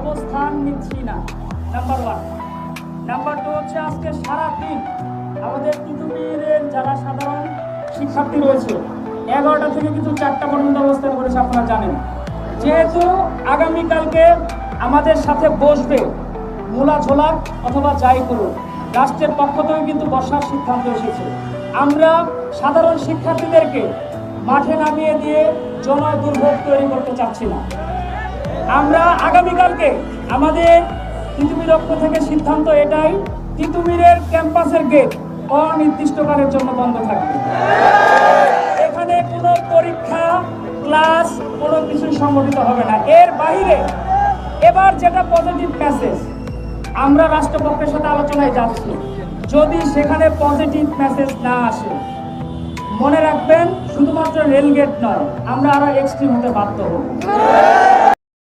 অবস্থান নিচ্ছি না, নাম্বার 1। নাম্বার 2 হচ্ছে আজকে সারাদিন আমাদের তিতুমিরের যারা সাধারণ শিক্ষার্থী রয়েছে 11টা থেকে কিন্তু 4টা পর্যন্ত অবস্থান করেছে, আপনারা জানেন। যেহেতু আগামীকালকে আমাদের সাথে বসবে মূলা ঝোলাক অথবা যাই করুক, রাষ্ট্রের পক্ষ থেকে কিন্তু বসার সিদ্ধান্ত এসেছে। আমরা সাধারণ শিক্ষার্থীদেরকে মাঠে নামিয়ে দিয়ে জনদুর্ভোগ তৈরি করতে চাচ্ছি না। আমরা আগামীকালকে আমাদের তিতুমির পক্ষ থেকে সিদ্ধান্ত এটাই, তিতুমিরের ক্যাম্পাসের গেট অনির্দিষ্টকালের জন্য বন্ধ থাকবে। এখানে কোনো পরীক্ষা, ক্লাস কোনো কিছুই সংগঠিত হবে না। এর বাইরে এবার যেটা পজিটিভ মেসেজ, আমরা রাষ্ট্রপক্ষের সাথে আলোচনায় যাচ্ছি, যদি সেখানে পজিটিভ মেসেজ না আসে, মনে রাখবেন শুধুমাত্র রেলগেট নয়, আমরা আরো এক্সট্রিম হতে বাধ্য হব।